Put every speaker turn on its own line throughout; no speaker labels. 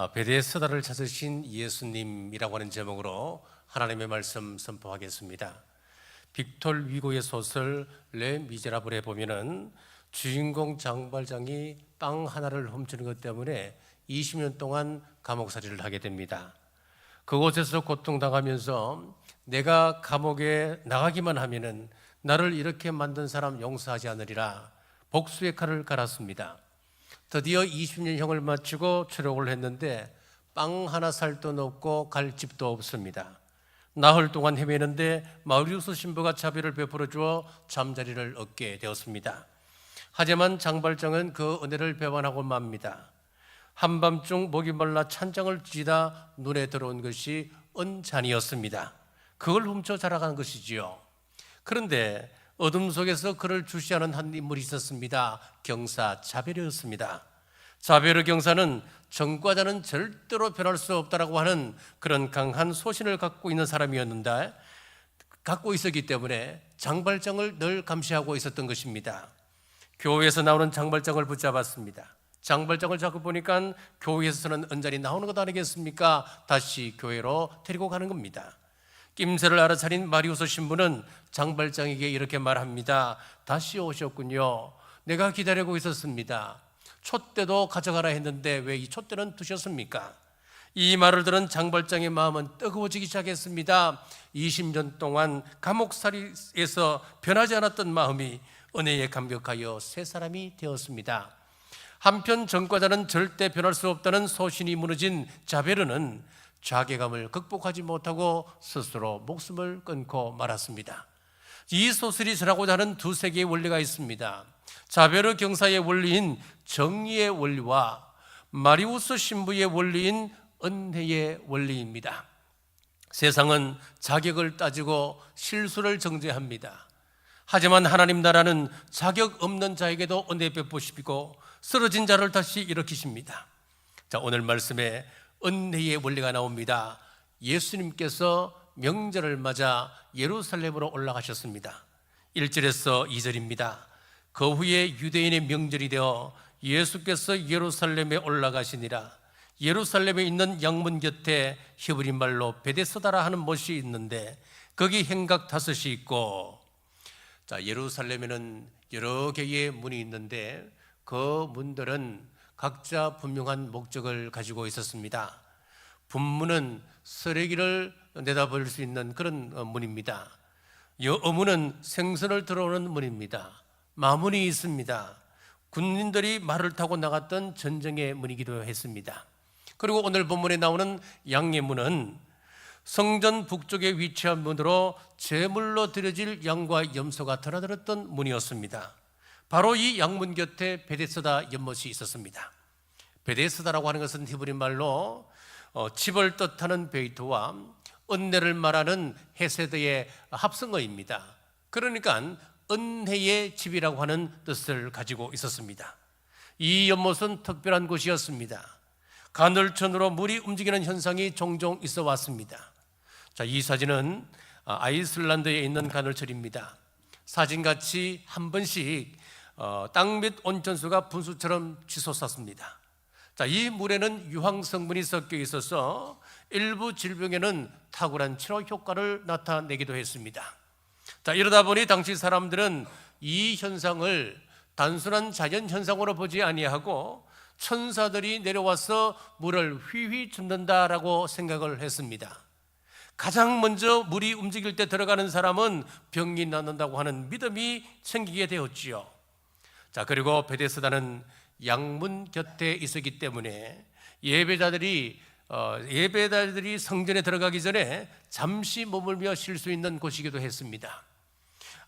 베데스다를 찾으신 예수님이라고 하는 제목으로 하나님의 말씀 선포하겠습니다. 빅톨 위고의 소설 레 미제라블에 보면은 주인공 장발장이 빵 하나를 훔치는 것 때문에 20년 동안 감옥살이를 하게 됩니다. 그곳에서 고통당하면서 내가 감옥에 나가기만 하면은 나를 이렇게 만든 사람 용서하지 않으리라 복수의 칼을 갈았습니다. 드디어 20년형을 마치고 출獄을 했는데 빵 하나 살 돈 없고 갈 집도 없습니다. 나흘 동안 헤매는데 마리우스 신부가 자비를 베풀어 주어 잠자리를 얻게 되었습니다. 하지만 장발장은 그 은혜를 배반하고 맙니다. 한밤중 목이 말라 찬장을 쥐다 눈에 들어온 것이 은잔이었습니다. 그걸 훔쳐 자라간 것이지요. 그런데 어둠 속에서 그를 주시하는 한 인물이 있었습니다. 경사 자베르였습니다. 자베르 경사는 전과자는 절대로 변할 수 없다라고 하는 그런 강한 소신을 갖고 있는 사람이었는데 갖고 있었기 때문에 장발장을 늘 감시하고 있었던 것입니다. 교회에서 나오는 장발장을 붙잡았습니다. 장발장을 잡고 보니까 교회에서는 은잔이 나오는 것 아니겠습니까? 다시 교회로 데리고 가는 겁니다. 낌새를 알아차린 마리우스 신부는 장발장에게 이렇게 말합니다. 다시 오셨군요. 내가 기다리고 있었습니다. 촛대도 가져가라 했는데 왜 이 촛대는 두셨습니까? 이 말을 들은 장발장의 마음은 뜨거워지기 시작했습니다. 20년 동안 감옥살이에서 변하지 않았던 마음이 은혜에 감격하여 새 사람이 되었습니다. 한편 전과자는 절대 변할 수 없다는 소신이 무너진 자베르는 자괴감을 극복하지 못하고 스스로 목숨을 끊고 말았습니다. 이 소설이 전하고자 하는 두세 개의 원리가 있습니다. 자베르 경사의 원리인 정의의 원리와 마리우스 신부의 원리인 은혜의 원리입니다. 세상은 자격을 따지고 실수를 정죄합니다. 하지만 하나님 나라는 자격 없는 자에게도 은혜 베푸시고 쓰러진 자를 다시 일으키십니다. 자, 오늘 말씀에 은혜의 원리가 나옵니다. 예수님께서 명절을 맞아 예루살렘으로 올라가셨습니다. 1절에서 2절입니다. 그 후에 유대인의 명절이 되어 예수께서 예루살렘에 올라가시니라. 예루살렘에 있는 양문 곁에 히브리 말로 베데스다라 하는 못이 있는데 거기 행각 5이 있고, 자, 예루살렘에는 여러 개의 문이 있는데 그 문들은 각자 분명한 목적을 가지고 있었습니다. 분문은 쓰레기를 내다볼 수 있는 그런 문입니다. 여문은 생선을 들어오는 문입니다. 마문이 있습니다. 군인들이 말을 타고 나갔던 전쟁의 문이기도 했습니다. 그리고 오늘 본문에 나오는 양예문은 성전 북쪽에 위치한 문으로 제물로 드려질 양과 염소가 드나들었던 문이었습니다. 바로 이 양문 곁에 베데스다 연못이 있었습니다. 베데스다라고 하는 것은 히브리 말로 집을 뜻하는 베이트와 은혜를 말하는 헤세드의 합성어입니다. 그러니까 은혜의 집이라고 하는 뜻을 가지고 있었습니다. 이 연못은 특별한 곳이었습니다. 간헐천으로 물이 움직이는 현상이 종종 있어 왔습니다. 자, 이 사진은 아이슬란드에 있는 간헐천입니다. 사진같이 한 번씩 땅 및 온천수가 분수처럼 치솟았습니다. 자, 이 물에는 유황 성분이 섞여 있어서 일부 질병에는 탁월한 치료 효과를 나타내기도 했습니다. 자, 이러다 보니 당시 사람들은 이 현상을 단순한 자연 현상으로 보지 아니하고 천사들이 내려와서 물을 휘휘 줍는다라고 생각을 했습니다. 가장 먼저 물이 움직일 때 들어가는 사람은 병이 낫는다고 하는 믿음이 생기게 되었지요. 자, 그리고 베데스다는 양문 곁에 있었기 때문에 예배자들이 성전에 들어가기 전에 잠시 머물며 쉴 수 있는 곳이기도 했습니다.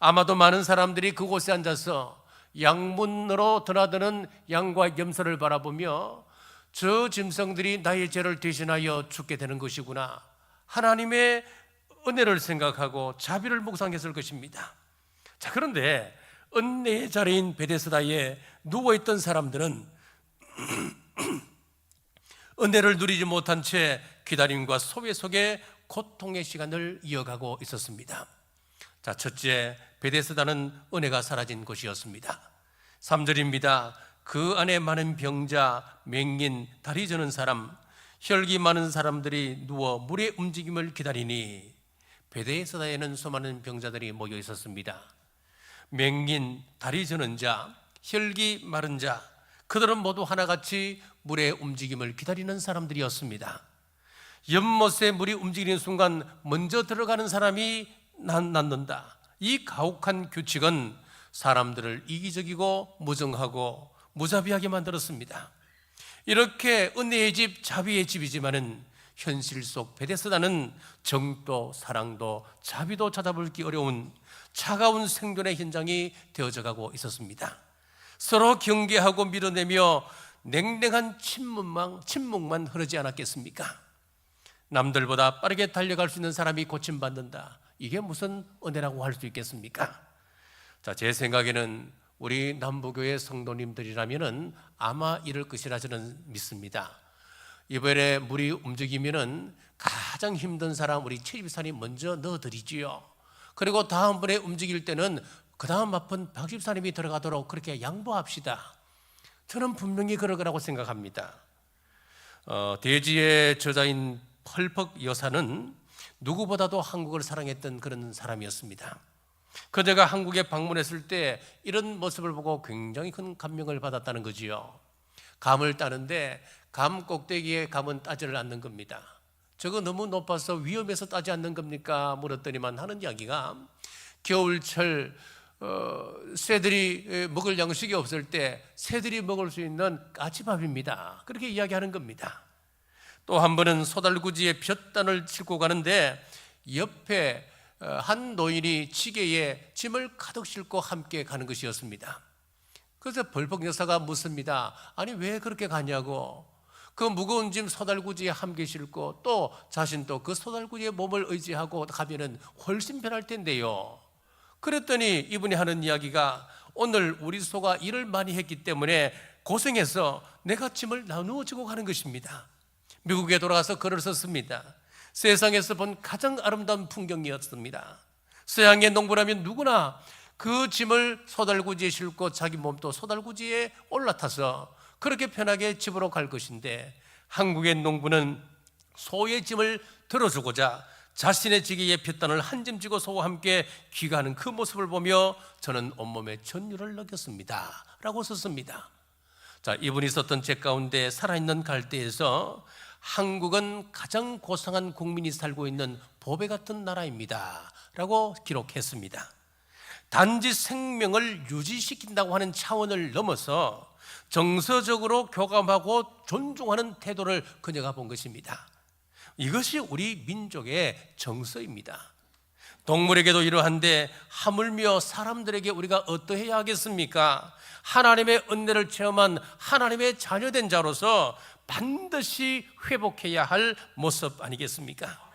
아마도 많은 사람들이 그곳에 앉아서 양문으로 드나드는 양과 염소를 바라보며 저 짐승들이 나의 죄를 대신하여 죽게 되는 것이구나, 하나님의 은혜를 생각하고 자비를 묵상했을 것입니다. 자, 그런데 은혜의 자리인 베데스다에 누워있던 사람들은 은혜를 누리지 못한 채 기다림과 소외 속에 고통의 시간을 이어가고 있었습니다. 자, 첫째, 베데스다는 은혜가 사라진 곳이었습니다. 3절입니다. 그 안에 많은 병자, 맹인, 다리 저는 사람, 혈기 많은 사람들이 누워 물의 움직임을 기다리니 베데스다에는 수많은 병자들이 모여 있었습니다. 맹인, 다리 저는 자, 혈기 마른 자, 그들은 모두 하나같이 물의 움직임을 기다리는 사람들이었습니다. 연못에 물이 움직이는 순간 먼저 들어가는 사람이 낫는다. 이 가혹한 규칙은 사람들을 이기적이고 무정하고 무자비하게 만들었습니다. 이렇게 은혜의 집, 자비의 집이지만은 현실 속 베데스다는 정도, 사랑도, 자비도 찾아보기 어려운 차가운 생존의 현장이 되어져 가고 있었습니다. 서로 경계하고 밀어내며 냉랭한 침묵만 흐르지 않았겠습니까? 남들보다 빠르게 달려갈 수 있는 사람이 고침받는다. 이게 무슨 은혜라고 할 수 있겠습니까? 자, 제 생각에는 우리 남부교회 성도님들이라면은 아마 이럴 것이라 저는 믿습니다. 이번에 물이 움직이면은 가장 힘든 사람 우리 최집사님 먼저 넣어드리지요. 그리고 다음번에 움직일 때는 그 다음 아픈 박 집사님이 들어가도록 그렇게 양보합시다. 저는 분명히 그럴 거라고 생각합니다. 대지의 저자인 펄퍽 여사는 누구보다도 한국을 사랑했던 그런 사람이었습니다. 그녀가 한국에 방문했을 때 이런 모습을 보고 굉장히 큰 감명을 받았다는 거지요. 감을 따는데 감 꼭대기에 감은 따지를 않는 겁니다. 저거 너무 높아서 위험해서 따지 않는 겁니까? 물었더니만 하는 이야기가 겨울철 새들이 먹을 양식이 없을 때 새들이 먹을 수 있는 까치밥입니다. 그렇게 이야기하는 겁니다. 또 한 번은 소달구지에 볕단을 싣고 가는데 옆에 한 노인이 지게에 짐을 가득 싣고 함께 가는 것이었습니다. 그래서 벌벅 여사가 묻습니다. 아니 왜 그렇게 가냐고. 그 무거운 짐 소달구지에 함께 싣고 또 자신도 그 소달구지에 몸을 의지하고 가면은 훨씬 편할 텐데요. 그랬더니 이분이 하는 이야기가 오늘 우리 소가 일을 많이 했기 때문에 고생해서 내가 짐을 나누어 주고 가는 것입니다. 미국에 돌아가서 글을 썼습니다. 세상에서 본 가장 아름다운 풍경이었습니다. 서양의 농부라면 누구나 그 짐을 소달구지에 싣고 자기 몸도 소달구지에 올라타서 그렇게 편하게 집으로 갈 것인데 한국의 농부는 소의 짐을 들어주고자 자신의 지게에 볕단을 한 짐 지고 소와 함께 귀가하는 그 모습을 보며 저는 온몸에 전율을 느꼈습니다 라고 썼습니다. 자, 이분이 썼던 책 가운데 살아있는 갈대에서 한국은 가장 고상한 국민이 살고 있는 보배 같은 나라입니다 라고 기록했습니다. 단지 생명을 유지시킨다고 하는 차원을 넘어서 정서적으로 교감하고 존중하는 태도를 그녀가 본 것입니다. 이것이 우리 민족의 정서입니다. 동물에게도 이러한데 하물며 사람들에게 우리가 어떠해야 하겠습니까? 하나님의 은혜를 체험한 하나님의 자녀된 자로서 반드시 회복해야 할 모습 아니겠습니까?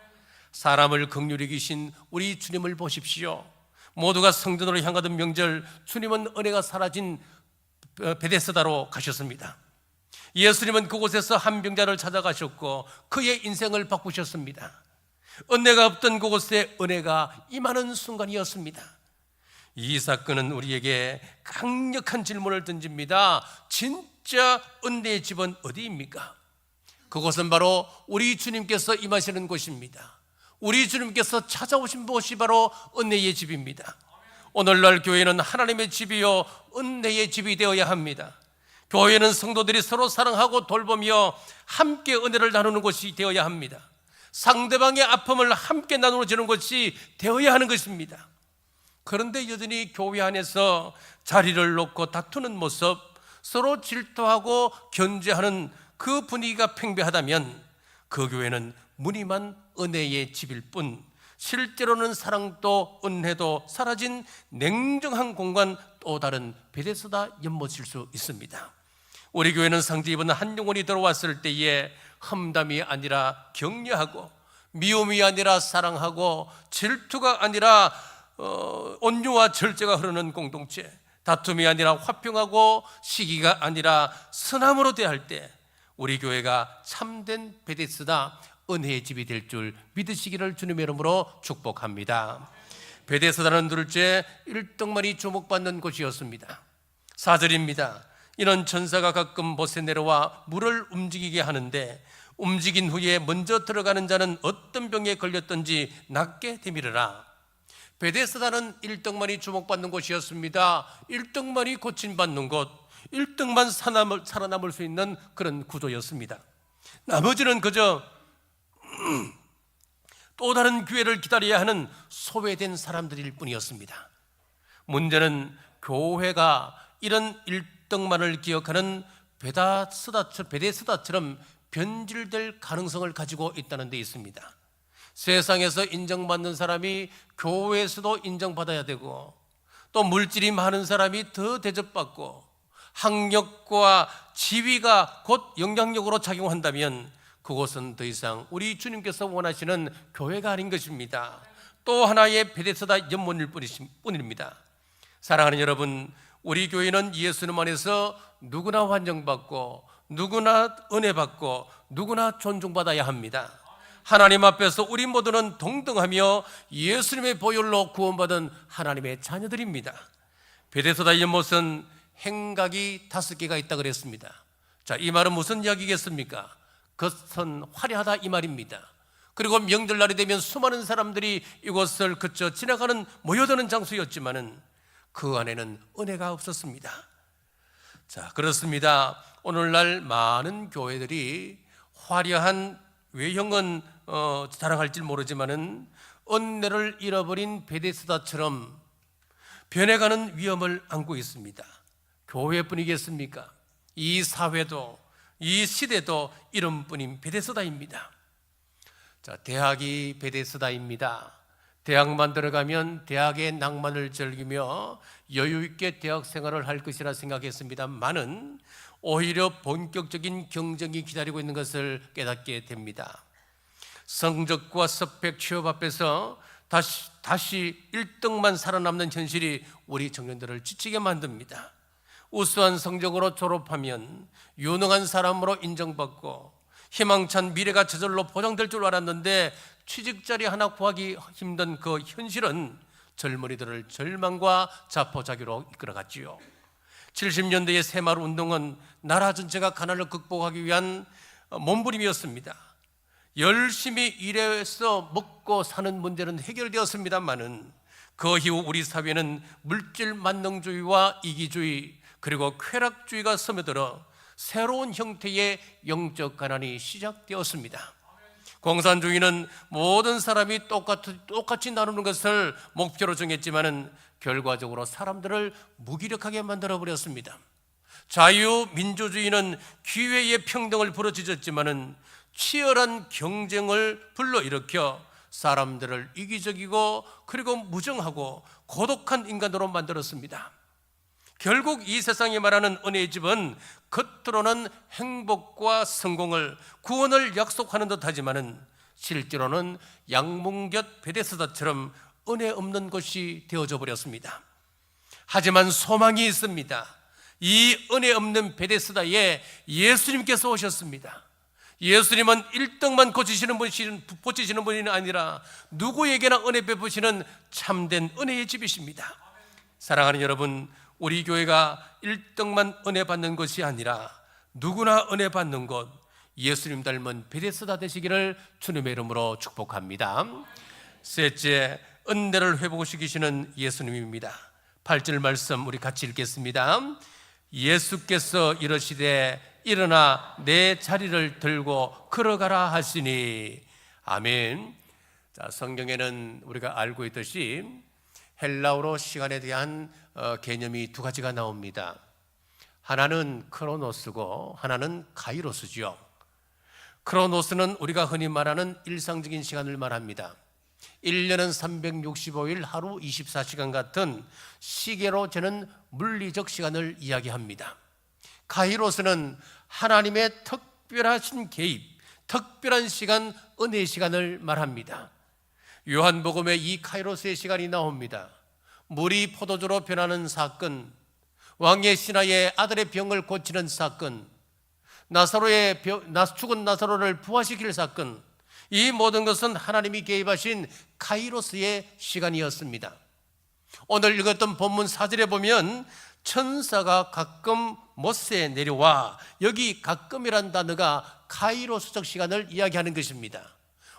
사람을 긍휼히 여기신 우리 주님을 보십시오. 모두가 성전으로 향하던 명절 주님은 은혜가 사라진 베데스다로 가셨습니다. 예수님은 그곳에서 한 병자를 찾아가셨고 그의 인생을 바꾸셨습니다. 은혜가 없던 그곳에 은혜가 임하는 순간이었습니다. 이 사건은 우리에게 강력한 질문을 던집니다. 진짜 은혜의 집은 어디입니까? 그곳은 바로 우리 주님께서 임하시는 곳입니다. 우리 주님께서 찾아오신 곳이 바로 은혜의 집입니다. 오늘날 교회는 하나님의 집이요 은혜의 집이 되어야 합니다. 교회는 성도들이 서로 사랑하고 돌보며 함께 은혜를 나누는 곳이 되어야 합니다. 상대방의 아픔을 함께 나누어주는 것이 되어야 하는 것입니다. 그런데 여전히 교회 안에서 자리를 놓고 다투는 모습, 서로 질투하고 견제하는 그 분위기가 팽배하다면 그 교회는 무늬만 은혜의 집일 뿐 실제로는 사랑도 은혜도 사라진 냉정한 공간, 또 다른 베데스다 연못일 수 있습니다. 우리 교회는 상주 입은 한 영혼이 들어왔을 때에 험담이 아니라 격려하고 미움이 아니라 사랑하고 질투가 아니라 온유와 절제가 흐르는 공동체, 다툼이 아니라 화평하고 시기가 아니라 선함으로 대할 때 우리 교회가 참된 베데스다 은혜의 집이 될 줄 믿으시기를 주님의 이름으로 축복합니다. 베데스다는 둘째 일등만이 주목받는 곳이었습니다. 4절입니다. 이런 천사가 가끔 못에 내려와 물을 움직이게 하는데 움직인 후에 먼저 들어가는 자는 어떤 병에 걸렸든지 낫게 되밀으라. 베데스다는 1등만이 주목받는 곳이었습니다. 1등만이 고침받는 곳, 1등만 살아남을 수 있는 그런 구조였습니다. 나머지는 그저 또 다른 기회를 기다려야 하는 소외된 사람들일 뿐이었습니다. 문제는 교회가 이런 1등만을 기억하는 베데스다처럼 변질될 가능성을 가지고 있다는 데 있습니다. 세상에서 인정받는 사람이 교회에서도 인정받아야 되고, 또 물질이 많은 사람이 더 대접받고, 학력과 지위가 곧 영향력으로 작용한다면 그곳은 더 이상 우리 주님께서 원하시는 교회가 아닌 것입니다. 또 하나의 베데스다 연못일 뿐입니다. 사랑하는 여러분, 우리 교회는 예수님 안에서 누구나 환정받고 누구나 은혜받고 누구나 존중받아야 합니다. 하나님 앞에서 우리 모두는 동등하며 예수님의 보혈로 구원받은 하나님의 자녀들입니다. 베데스다 연못은 행각이 5개가 있다 그랬습니다. 자, 이 말은 무슨 이야기겠습니까? 그것은 화려하다 이 말입니다. 그리고 명절날이 되면 수많은 사람들이 이곳을 그쳐 지나가는 모여드는 장소였지만은 그 안에는 은혜가 없었습니다. 자, 그렇습니다. 오늘날 많은 교회들이 화려한 외형은 자랑할지 모르지만은 은혜를 잃어버린 베데스다처럼 변해가는 위험을 안고 있습니다. 교회뿐이겠습니까? 이 사회도 이 시대도 이름뿐인 베데스다입니다. 자, 대학이 베데스다입니다. 대학만 들어가면 대학의 낭만을 즐기며 여유 있게 대학 생활을 할 것이라 생각했습니다만은 오히려 본격적인 경쟁이 기다리고 있는 것을 깨닫게 됩니다. 성적과 스펙, 취업 앞에서 다시 1등만 살아남는 현실이 우리 청년들을 지치게 만듭니다. 우수한 성적으로 졸업하면 유능한 사람으로 인정받고 희망찬 미래가 저절로 보장될 줄 알았는데 취직자리 하나 구하기 힘든 그 현실은 젊은이들을 절망과 자포자기로 이끌어갔지요. 70년대의 새마을 운동은 나라 전체가 가난을 극복하기 위한 몸부림이었습니다. 열심히 일해서 먹고 사는 문제는 해결되었습니다마는 그 이후 우리 사회는 물질 만능주의와 이기주의 그리고 쾌락주의가 스며들어 새로운 형태의 영적 가난이 시작되었습니다. 공산주의는 모든 사람이 똑같이 나누는 것을 목표로 정했지만은 결과적으로 사람들을 무기력하게 만들어버렸습니다. 자유민주주의는 기회의 평등을 부르짖었지만은 치열한 경쟁을 불러일으켜 사람들을 이기적이고 그리고 무정하고 고독한 인간으로 만들었습니다. 결국 이 세상이 말하는 은혜의 집은 겉으로는 행복과 성공을, 구원을 약속하는 듯하지만은 실제로는 양문곁 베데스다처럼 은혜 없는 곳이 되어져 버렸습니다. 하지만 소망이 있습니다. 이 은혜 없는 베데스다에 예수님께서 오셨습니다. 예수님은 1등만 고치시는 분이 아니라 누구에게나 은혜 베푸시는 참된 은혜의 집이십니다. 사랑하는 여러분, 우리 교회가 1등만 은혜 받는 것이 아니라 누구나 은혜 받는 곳, 예수님 닮은 베데스다 되시기를 주님의 이름으로 축복합니다. 셋째, 은혜를 회복시키시는 예수님입니다. 8절 말씀 우리 같이 읽겠습니다. 예수께서 이르시되 일어나 내 자리를 들고 걸어가라 하시니. 아멘. 자, 성경에는 우리가 알고 있듯이 헬라어로 시간에 대한 개념이 2가지가 나옵니다. 하나는 크로노스고 하나는 카이로스죠. 크로노스는 우리가 흔히 말하는 일상적인 시간을 말합니다. 1년은 365일 하루 24시간 같은 시계로 재는 물리적 시간을 이야기합니다. 카이로스는 하나님의 특별하신 개입, 특별한 시간, 은혜의 시간을 말합니다. 요한복음에 이 카이로스의 시간이 나옵니다. 물이 포도주로 변하는 사건, 왕의 신하의 아들의 병을 고치는 사건, 죽은 나사로를 부활시킬 사건, 이 모든 것은 하나님이 개입하신 카이로스의 시간이었습니다. 오늘 읽었던 본문 4절에 보면 천사가 가끔 모세에 내려와, 여기 가끔이란 단어가 카이로 수적 시간을 이야기하는 것입니다.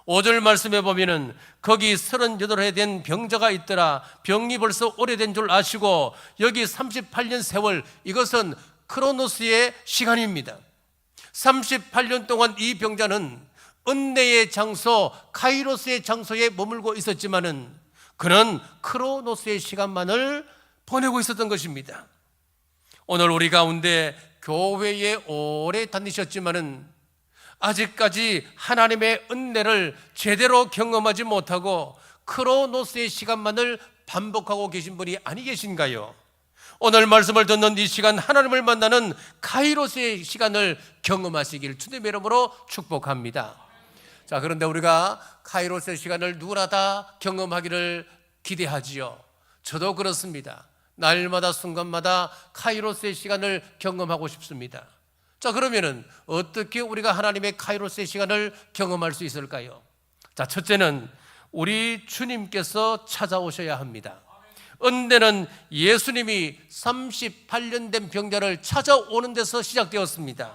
5절 말씀에 보면은 거기 38해 된 병자가 있더라. 병이 벌써 오래된 줄 아시고 여기 38년 세월, 이것은 크로노스의 시간입니다. 38년 동안 이 병자는 은혜의 장소 카이로스의 장소에 머물고 있었지만은 그는 크로노스의 시간만을 보내고 있었던 것입니다. 오늘 우리 가운데 교회에 오래 다니셨지만은 아직까지 하나님의 은혜를 제대로 경험하지 못하고 크로노스의 시간만을 반복하고 계신 분이 아니 계신가요? 오늘 말씀을 듣는 이 시간, 하나님을 만나는 카이로스의 시간을 경험하시길 주님의 이름으로 축복합니다. 자, 그런데 우리가 카이로스의 시간을 누구나 다 경험하기를 기대하지요. 저도 그렇습니다. 날마다 순간마다 카이로스의 시간을 경험하고 싶습니다. 자, 그러면은 어떻게 우리가 하나님의 카이로스의 시간을 경험할 수 있을까요? 자, 첫째는 우리 주님께서 찾아오셔야 합니다. 은혜는 예수님이 38년 된 병자를 찾아오는 데서 시작되었습니다.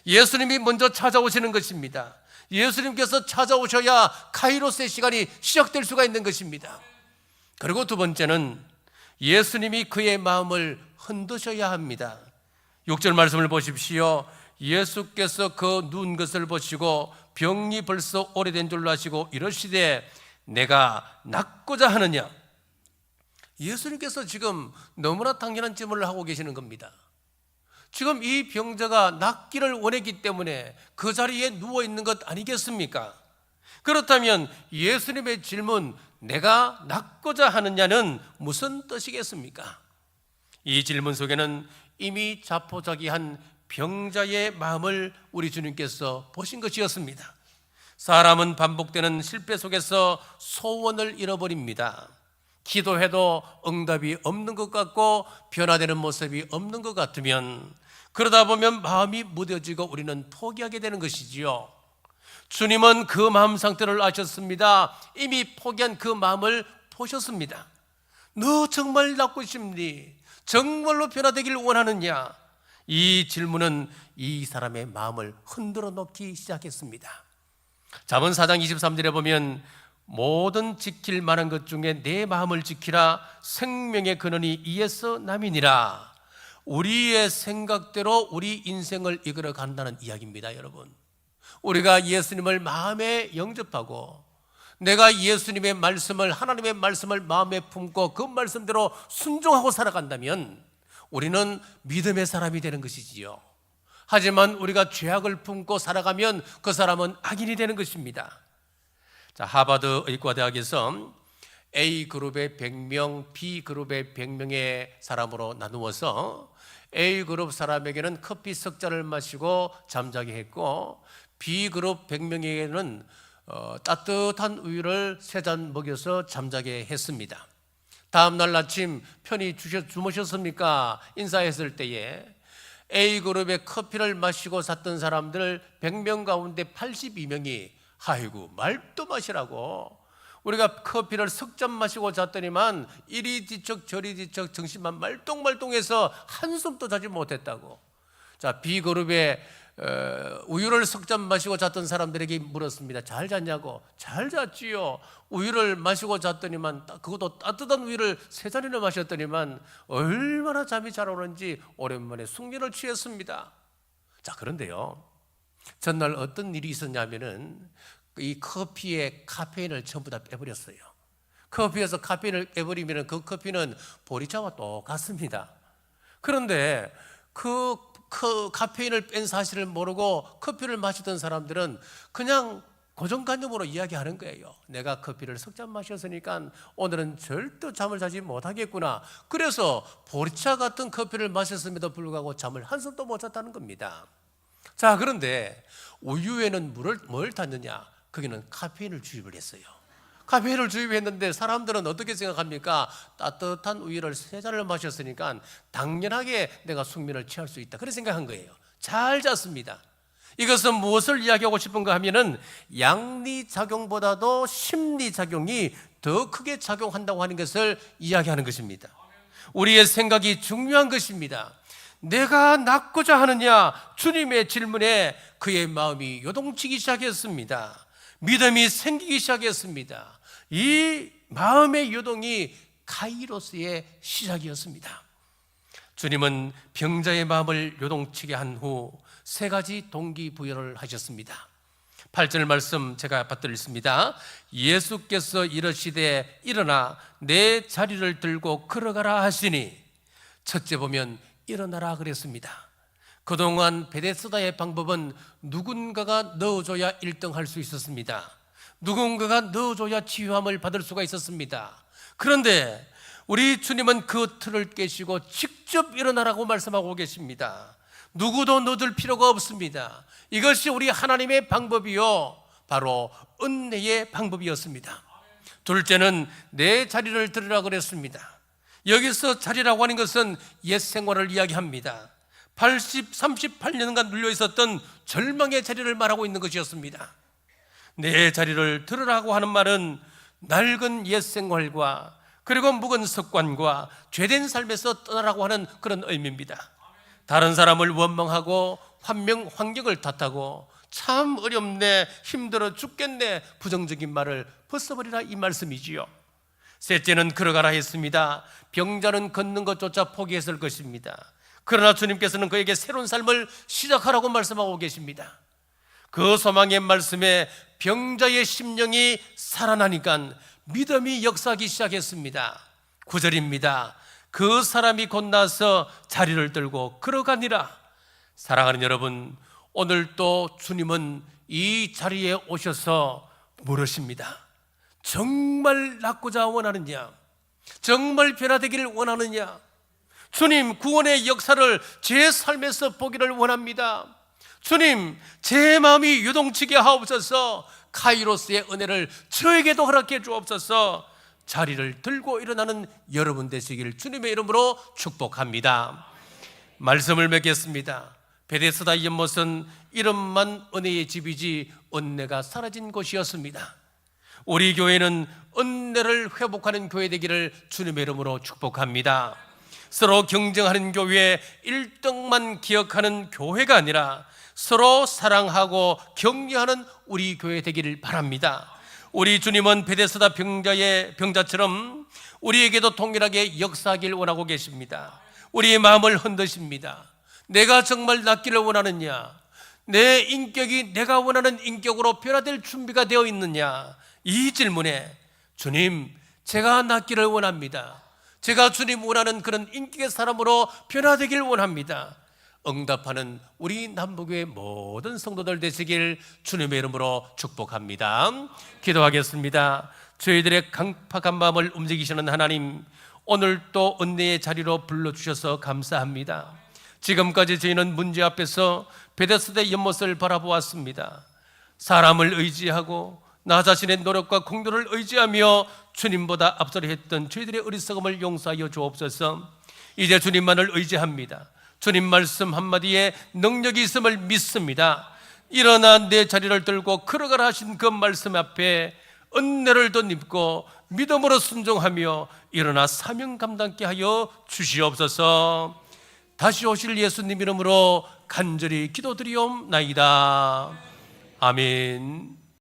예수님이 먼저 찾아오시는 것입니다. 예수님께서 찾아오셔야 카이로스의 시간이 시작될 수가 있는 것입니다. 그리고 두 번째는 예수님이 그의 마음을 흔드셔야 합니다. 6절 말씀을 보십시오. 예수께서 그 누운 것을 보시고 병이 벌써 오래된 줄로 아시고 이러시되 내가 낫고자 하느냐. 예수님께서 지금 너무나 당연한 질문을 하고 계시는 겁니다. 지금 이 병자가 낫기를 원했기 때문에 그 자리에 누워있는 것 아니겠습니까? 그렇다면 예수님의 질문, 내가 낫고자 하느냐는 무슨 뜻이겠습니까? 이 질문 속에는 이미 자포자기한 병자의 마음을 우리 주님께서 보신 것이었습니다. 사람은 반복되는 실패 속에서 소원을 잃어버립니다. 기도해도 응답이 없는 것 같고 변화되는 모습이 없는 것 같으면 그러다 보면 마음이 무뎌지고 우리는 포기하게 되는 것이지요. 주님은 그 마음 상태를 아셨습니다. 이미 포기한 그 마음을 보셨습니다. 너 정말 낫고 싶니? 정말로 변화되기를 원하느냐? 이 질문은 이 사람의 마음을 흔들어 놓기 시작했습니다. 잠언 4장 23절에 보면 모든 지킬 만한 것 중에 내 마음을 지키라. 생명의 근원이 이에서 남이니라. 우리의 생각대로 우리 인생을 이끌어 간다는 이야기입니다. 여러분, 우리가 예수님을 마음에 영접하고 내가 예수님의 말씀을, 하나님의 말씀을 마음에 품고 그 말씀대로 순종하고 살아간다면 우리는 믿음의 사람이 되는 것이지요. 하지만 우리가 죄악을 품고 살아가면 그 사람은 악인이 되는 것입니다. 자, 하버드 의과대학에서 A그룹의 100명, B그룹의 100명의 사람으로 나누어서 A그룹 사람에게는 커피 석 잔을 마시고 잠자게 했고 B그룹 100명에게는 따뜻한 우유를 3잔 먹여서 잠자게 했습니다. 다음날 아침 편히 주무셨습니까? 인사했을 때에 A그룹의 커피를 마시고 잤던 사람들 100명 가운데 82명이 아이고 말도 마시라고, 우리가 커피를 석 잔 마시고 잤더니만 이리 뒤척 저리 뒤척 정신만 말똥말똥해서 한숨도 자지 못했다고. 자, B그룹의 우유를 석 잔 마시고 잤던 사람들에게 물었습니다. 잘 잤냐고. 잘 잤지요. 우유를 마시고 잤더니만, 그것도 따뜻한 우유를 3잔이나 마셨더니만 얼마나 잠이 잘 오는지 오랜만에 숙면을 취했습니다. 자, 그런데요, 전날 어떤 일이 있었냐면은 이 커피에 카페인을 전부 다 빼버렸어요. 커피에서 카페인을 빼버리면 그 커피는 보리차와 똑같습니다. 그런데 그 카페인을 뺀 사실을 모르고 커피를 마시던 사람들은 그냥 고정관념으로 이야기하는 거예요. 내가 커피를 석 잔 마셨으니까 오늘은 절대 잠을 자지 못하겠구나. 그래서 보리차 같은 커피를 마셨음에도 불구하고 잠을 한숨도 못 잤다는 겁니다. 자, 그런데 우유에는 뭘 탔느냐? 거기는 카페인을 주입을 했어요. 카페인을 주입했는데 사람들은 어떻게 생각합니까? 따뜻한 우유를 3잔을 마셨으니까 당연하게 내가 숙면을 취할 수 있다, 그렇게 생각한 거예요. 잘 잤습니다. 이것은 무엇을 이야기하고 싶은가 하면은 양리작용보다도 심리작용이 더 크게 작용한다고 하는 것을 이야기하는 것입니다. 우리의 생각이 중요한 것입니다. 내가 낫고자 하느냐? 주님의 질문에 그의 마음이 요동치기 시작했습니다. 믿음이 생기기 시작했습니다. 이 마음의 요동이 카이로스의 시작이었습니다. 주님은 병자의 마음을 요동치게 한 후 세 가지 동기부여를 하셨습니다. 8절 말씀 제가 받들었습니다. 예수께서 이르시되 일어나 내 자리를 들고 걸어가라 하시니, 첫째 보면 일어나라 그랬습니다. 그동안 베데스다의 방법은 누군가가 넣어줘야 1등 할 수 있었습니다. 누군가가 넣어줘야 치유함을 받을 수가 있었습니다. 그런데 우리 주님은 그 틀을 깨시고 직접 일어나라고 말씀하고 계십니다. 누구도 넣어줄 필요가 없습니다. 이것이 우리 하나님의 방법이요, 바로 은혜의 방법이었습니다. 둘째는 내 자리를 들으라 그랬습니다. 여기서 자리라고 하는 것은 옛 생활을 이야기합니다. 38년간 눌려 있었던 절망의 자리를 말하고 있는 것이었습니다. 내 자리를 들으라고 하는 말은 낡은 옛 생활과 그리고 묵은 습관과 죄된 삶에서 떠나라고 하는 그런 의미입니다. 다른 사람을 원망하고 환경을 탓하고 참 어렵네, 힘들어 죽겠네, 부정적인 말을 벗어버리라, 이 말씀이지요. 셋째는 걸어가라 했습니다. 병자는 걷는 것조차 포기했을 것입니다. 그러나 주님께서는 그에게 새로운 삶을 시작하라고 말씀하고 계십니다. 그 소망의 말씀에 병자의 심령이 살아나니까 믿음이 역사하기 시작했습니다. 9절입니다. 그 사람이 곧 나서 자리를 들고 걸어가니라. 사랑하는 여러분, 오늘 또 주님은 이 자리에 오셔서 물으십니다. 정말 낫고자 원하느냐? 정말 변화되기를 원하느냐? 주님, 구원의 역사를 제 삶에서 보기를 원합니다. 주님, 제 마음이 요동치게 하옵소서. 카이로스의 은혜를 저에게도 허락해 주옵소서. 자리를 들고 일어나는 여러분 되시길 주님의 이름으로 축복합니다. 말씀을 맺겠습니다. 베데스다 연못은 이름만 은혜의 집이지 은혜가 사라진 곳이었습니다. 우리 교회는 은혜를 회복하는 교회 되기를 주님의 이름으로 축복합니다. 서로 경쟁하는 교회, 1등만 기억하는 교회가 아니라 서로 사랑하고 격려하는 우리 교회 되기를 바랍니다. 우리 주님은 베데스다 병자처럼 우리에게도 동일하게 역사하길 원하고 계십니다. 우리의 마음을 흔드십니다. 내가 정말 낫기를 원하느냐? 내 인격이 내가 원하는 인격으로 변화될 준비가 되어 있느냐? 이 질문에 주님, 제가 낫기를 원합니다. 제가 주님 원하는 그런 인격의 사람으로 변화되길 원합니다. 응답하는 우리 남북의 모든 성도들 되시길 주님의 이름으로 축복합니다. 기도하겠습니다. 저희들의 강팍한 마음을 움직이시는 하나님, 오늘 또 은혜의 자리로 불러주셔서 감사합니다. 지금까지 저희는 문제 앞에서 베데스다 연못을 바라보았습니다. 사람을 의지하고 나 자신의 노력과 공로를 의지하며 주님보다 앞서려 했던 저희들의 어리석음을 용서하여 주옵소서. 이제 주님만을 의지합니다. 주님 말씀 한마디에 능력이 있음을 믿습니다. 일어나 내 자리를 들고 걸어가라 하신 그 말씀 앞에 은혜를 덧입고 믿음으로 순종하며 일어나 사명 감당케 하여 주시옵소서. 다시 오실 예수님 이름으로 간절히 기도드리옵나이다. 아멘.